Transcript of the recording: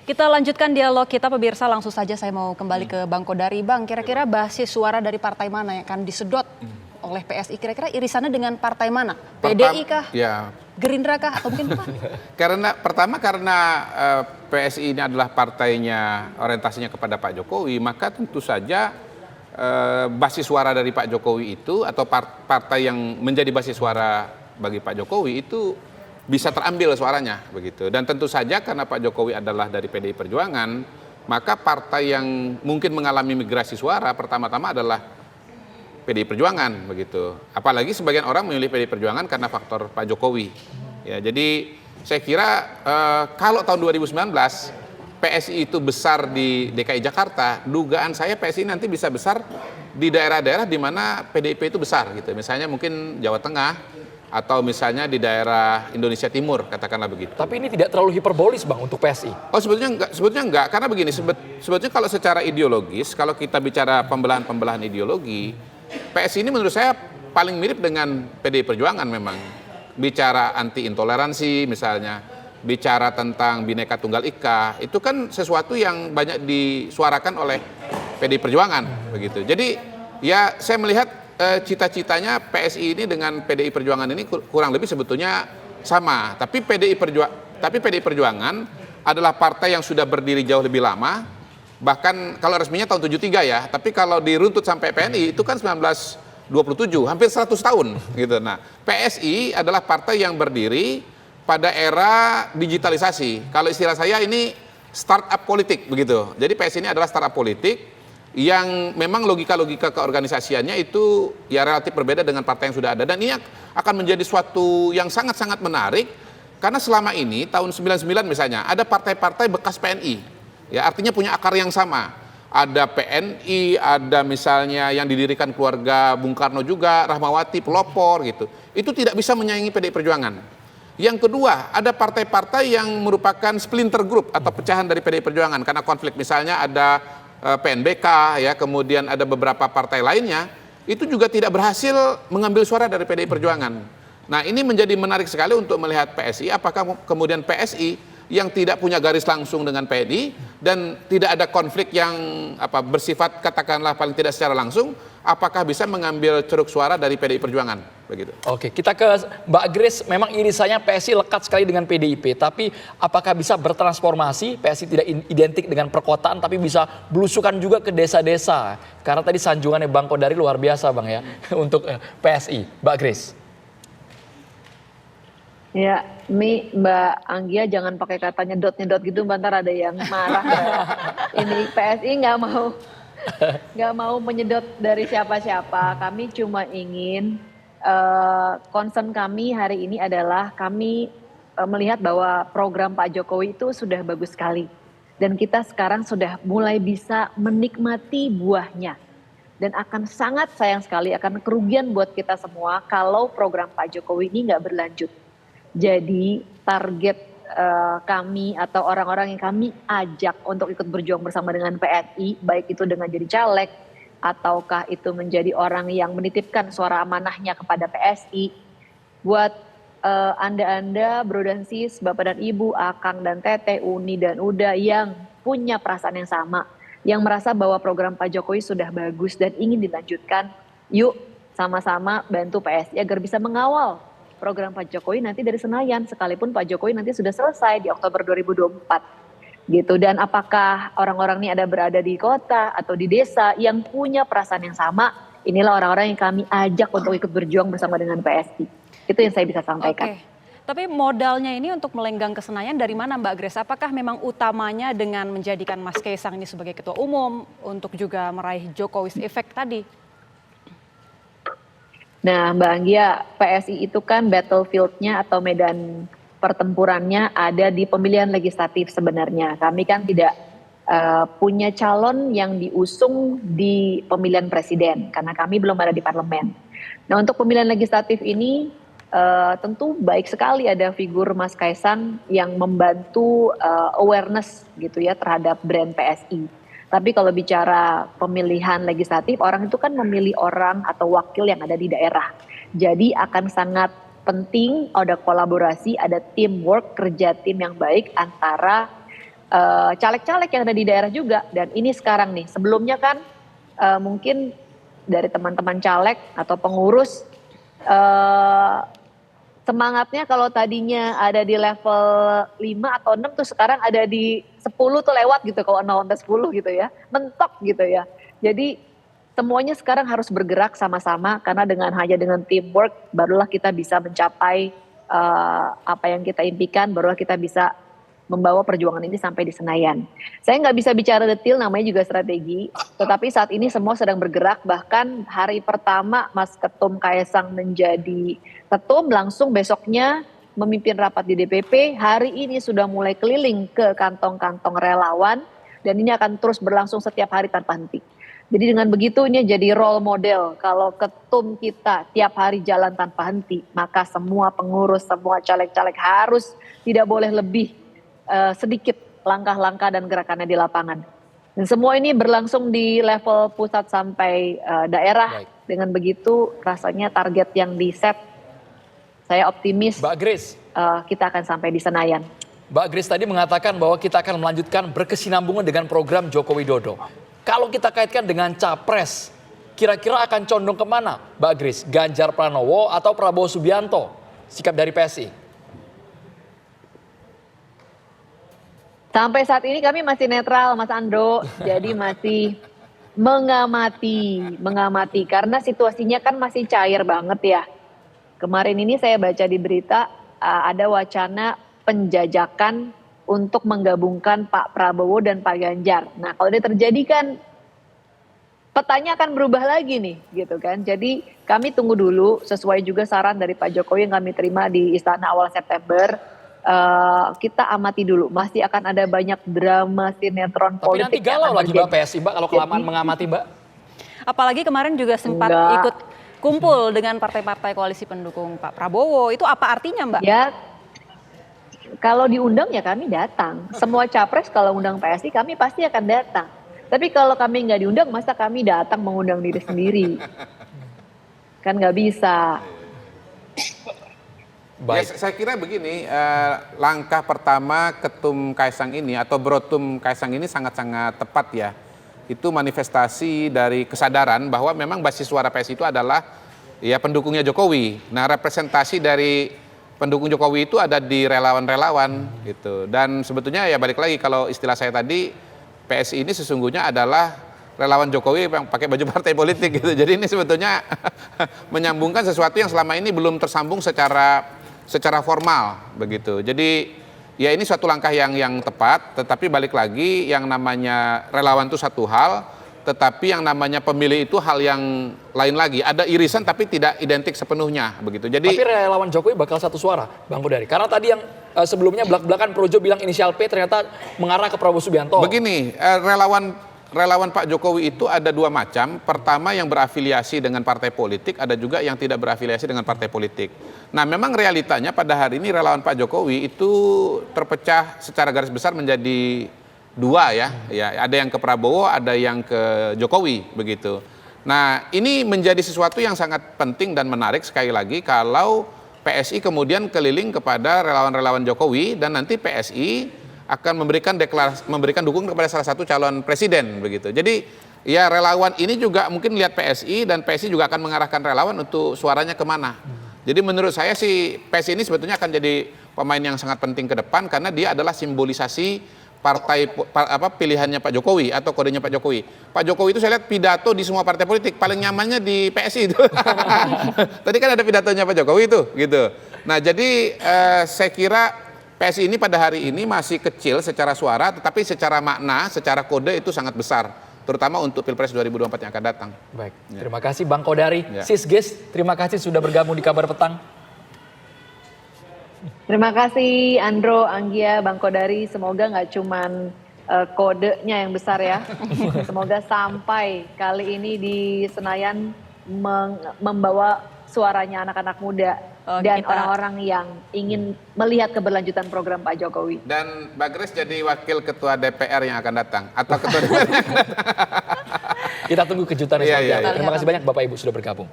Kita lanjutkan dialog kita pemirsa, langsung saja saya mau kembali ke Bang Kodari. Bang, kira-kira basis suara dari partai mana yang akan disedot oleh PSI? Kira-kira irisannya dengan partai mana? PDI kah? Ya. Gerindra kah? Atau mungkin apa? Karena PSI ini adalah partainya orientasinya kepada Pak Jokowi, maka tentu saja basis suara dari Pak Jokowi itu atau partai yang menjadi basis suara bagi Pak Jokowi itu bisa terambil suaranya begitu. Dan tentu saja karena Pak Jokowi adalah dari PDI Perjuangan, maka partai yang mungkin mengalami migrasi suara pertama-tama adalah PDI Perjuangan begitu. Apalagi sebagian orang memilih PDI Perjuangan karena faktor Pak Jokowi. Ya, jadi saya kira kalau tahun 2019 PSI itu besar di DKI Jakarta, dugaan saya PSI nanti bisa besar di daerah-daerah di mana PDIP itu besar gitu. Misalnya mungkin Jawa Tengah, atau misalnya di daerah Indonesia Timur, katakanlah begitu. Tapi ini tidak terlalu hiperbolis Bang untuk PSI? Oh sebetulnya enggak, karena begini, sebetulnya kalau secara ideologis, kalau kita bicara pembelahan ideologi, PSI ini menurut saya paling mirip dengan PDI Perjuangan memang. Bicara anti intoleransi misalnya, bicara tentang Bhinneka Tunggal Ika, itu kan sesuatu yang banyak disuarakan oleh PDI Perjuangan begitu. Jadi ya saya melihat cita-citanya PSI ini dengan PDI Perjuangan ini kurang lebih sebetulnya sama. Tapi PDI Perjuangan adalah partai yang sudah berdiri jauh lebih lama. Bahkan kalau resminya tahun 73 ya, tapi kalau diruntut sampai PNI itu kan 1927, hampir 100 tahun gitu. Nah, PSI adalah partai yang berdiri pada era digitalisasi. Kalau istilah saya ini startup politik begitu. Jadi PSI ini adalah startup politik yang memang logika-logika keorganisasiannya itu ya relatif berbeda dengan partai yang sudah ada. Dan ini akan menjadi suatu yang sangat-sangat menarik karena selama ini tahun 99 misalnya ada partai-partai bekas PNI. Ya artinya punya akar yang sama. Ada PNI, ada misalnya yang didirikan keluarga Bung Karno juga, Rahmawati, pelopor gitu. Itu tidak bisa menyaingi PDI Perjuangan. Yang kedua, ada partai-partai yang merupakan splinter group atau pecahan dari PDI Perjuangan karena konflik. Misalnya ada PNBK, ya, kemudian ada beberapa partai lainnya, itu juga tidak berhasil mengambil suara dari PDI Perjuangan. Nah ini menjadi menarik sekali untuk melihat PSI, apakah kemudian PSI yang tidak punya garis langsung dengan PNI dan tidak ada konflik yang bersifat katakanlah paling tidak secara langsung, apakah bisa mengambil ceruk suara dari PDI Perjuangan begitu. Oke, kita ke Mbak Grace. Memang irisannya PSI lekat sekali dengan PDIP, tapi apakah bisa bertransformasi? PSI tidak identik dengan perkotaan, tapi bisa belusukan juga ke desa-desa. Karena tadi sanjungannya Bang Kodari luar biasa Bang ya untuk PSI. Mbak Grace. Ya, Mbak Anggia jangan pakai kata nyedot-nyedot gitu, bentar ada yang marah. Ini PSI nggak mau menyedot dari siapa-siapa. Kami cuma ingin concern kami hari ini adalah kami melihat bahwa program Pak Jokowi itu sudah bagus sekali dan kita sekarang sudah mulai bisa menikmati buahnya. Dan akan sangat sayang sekali, akan kerugian buat kita semua kalau program Pak Jokowi ini nggak berlanjut. Jadi target kami atau orang-orang yang kami ajak untuk ikut berjuang bersama dengan PSI, baik itu dengan jadi caleg, ataukah itu menjadi orang yang menitipkan suara amanahnya kepada PSI, buat Anda-Anda, Bro dan Sis, Bapak dan Ibu, Akang dan Teteh, Uni dan Uda yang punya perasaan yang sama, yang merasa bahwa program Pak Jokowi sudah bagus dan ingin dilanjutkan, yuk sama-sama bantu PSI agar bisa mengawal program Pak Jokowi nanti dari Senayan, sekalipun Pak Jokowi nanti sudah selesai di Oktober 2024 gitu. Dan apakah orang-orang ini berada di kota atau di desa yang punya perasaan yang sama, inilah orang-orang yang kami ajak untuk ikut berjuang bersama dengan PSI. Itu yang saya bisa sampaikan. Oke. Tapi modalnya ini untuk melenggang ke Senayan dari mana Mbak Grace? Apakah memang utamanya dengan menjadikan Mas Kaisang ini sebagai ketua umum untuk juga meraih Jokowi's effect tadi? Nah Mbak Anggia, PSI itu kan battlefield-nya atau medan pertempurannya ada di pemilihan legislatif sebenarnya. Kami kan tidak punya calon yang diusung di pemilihan presiden karena kami belum ada di parlemen. Nah untuk pemilihan legislatif ini tentu baik sekali ada figur Mas Kaisang yang membantu awareness gitu ya terhadap brand PSI. Tapi kalau bicara pemilihan legislatif, orang itu kan memilih orang atau wakil yang ada di daerah. Jadi akan sangat penting ada kolaborasi, ada teamwork, kerja tim yang baik antara caleg-caleg yang ada di daerah juga. Dan ini sekarang nih, sebelumnya kan mungkin dari teman-teman caleg atau pengurus semangatnya kalau tadinya ada di level 5 atau 6 tuh sekarang ada di 10 tuh lewat gitu, kalau 0 sampai 10 gitu ya, mentok gitu ya. Jadi semuanya sekarang harus bergerak sama-sama karena hanya dengan teamwork barulah kita bisa mencapai apa yang kita impikan, barulah kita bisa membawa perjuangan ini sampai di Senayan. Saya nggak bisa bicara detail, namanya juga strategi, tetapi saat ini semua sedang bergerak, bahkan hari pertama Mas Ketum Kaesang menjadi ketum, langsung besoknya memimpin rapat di DPP, hari ini sudah mulai keliling ke kantong-kantong relawan, dan ini akan terus berlangsung setiap hari tanpa henti. Jadi dengan begitu ini jadi role model, kalau ketum kita tiap hari jalan tanpa henti, maka semua pengurus, semua caleg-caleg harus tidak boleh lebih sedikit langkah-langkah dan gerakannya di lapangan. Dan semua ini berlangsung di level pusat sampai daerah. Baik. Dengan begitu rasanya target yang di-set, saya optimis Mbak Grace. Kita akan sampai di Senayan. Mbak Grace tadi mengatakan bahwa kita akan melanjutkan berkesinambungan dengan program Joko Widodo. Kalau kita kaitkan dengan capres, kira-kira akan condong kemana Mbak Grace? Ganjar Pranowo atau Prabowo Subianto? Sikap dari PSI. Sampai saat ini kami masih netral, Mas Andro. Jadi masih mengamati karena situasinya kan masih cair banget ya. Kemarin ini saya baca di berita ada wacana penjajakan untuk menggabungkan Pak Prabowo dan Pak Ganjar. Nah, kalau ini terjadi kan petanya akan berubah lagi nih, gitu kan. Jadi kami tunggu dulu sesuai juga saran dari Pak Jokowi yang kami terima di Istana awal September. Kita amati dulu, masih akan ada banyak drama sinetron Tapi politik. nanti galau lagi Mbak PSI, Mbak, kalau kelamaan mengamati Mbak. Apalagi kemarin juga sempat Enggak. ikut kumpul dengan partai-partai koalisi pendukung Pak Prabowo. Itu apa artinya, Mbak? Ya, kalau diundang ya kami datang. Semua capres kalau undang PSI kami pasti akan datang. Tapi kalau kami nggak diundang, masa kami datang mengundang diri sendiri? Kan nggak bisa. Baik. Ya, saya kira begini, langkah pertama Ketum Kaesang ini atau Brotum Kaesang ini sangat-sangat tepat ya. Itu manifestasi dari kesadaran bahwa memang basis suara PSI itu adalah ya pendukungnya Jokowi. Nah, representasi dari pendukung Jokowi itu ada di relawan-relawan gitu. Dan sebetulnya ya balik lagi kalau istilah saya tadi, PSI ini sesungguhnya adalah relawan Jokowi yang pakai baju partai politik gitu. Jadi ini sebetulnya menyambungkan sesuatu yang selama ini belum tersambung secara formal begitu. Jadi ya ini suatu langkah yang tepat, tetapi balik lagi yang namanya relawan itu satu hal, tetapi yang namanya pemilih itu hal yang lain lagi. Ada irisan tapi tidak identik sepenuhnya begitu. Jadi Tapi relawan Jokowi bakal satu suara, Bang Kodari. Karena tadi yang sebelumnya belak-belakan Projo bilang inisial P ternyata mengarah ke Prabowo Subianto. begini, relawan Pak Jokowi itu ada dua macam. Pertama yang berafiliasi dengan partai politik, ada juga yang tidak berafiliasi dengan partai politik. Nah, memang realitanya pada hari ini relawan Pak Jokowi itu terpecah secara garis besar menjadi dua ya. Ya, ada yang ke Prabowo, ada yang ke Jokowi begitu. Nah, ini menjadi sesuatu yang sangat penting dan menarik sekali lagi kalau PSI kemudian keliling kepada relawan-relawan Jokowi dan nanti PSI akan memberikan dukungan kepada salah satu calon presiden begitu. Jadi ya relawan ini juga mungkin lihat PSI dan PSI juga akan mengarahkan relawan untuk suaranya kemana. Jadi menurut saya sih PSI ini sebetulnya akan jadi pemain yang sangat penting ke depan karena dia adalah simbolisasi partai pilihannya Pak Jokowi atau kodenya Pak Jokowi. Pak Jokowi itu saya lihat pidato di semua partai politik paling nyamannya di PSI itu. Tadi kan ada pidatonya Pak Jokowi itu gitu. Nah, jadi saya kira PSI ini pada hari ini masih kecil secara suara, tetapi secara makna, secara kode itu sangat besar, terutama untuk Pilpres 2024 yang akan datang. Baik, terima kasih Bang Kodari. Ya. Sisges, terima kasih sudah bergabung di Kabar Petang. Terima kasih Andro, Anggia, Bang Kodari. Semoga nggak cuman kodenya yang besar ya. Semoga sampai kali ini di Senayan membawa suaranya anak-anak muda dan orang-orang yang ingin melihat keberlanjutan program Pak Jokowi. Dan Mbak Grace jadi wakil ketua DPR yang akan datang atau ketua DPR yang akan datang. Kita tunggu kejutannya Iya, seperti iya, apa. iya. Terima kasih banyak Bapak Ibu sudah bergabung.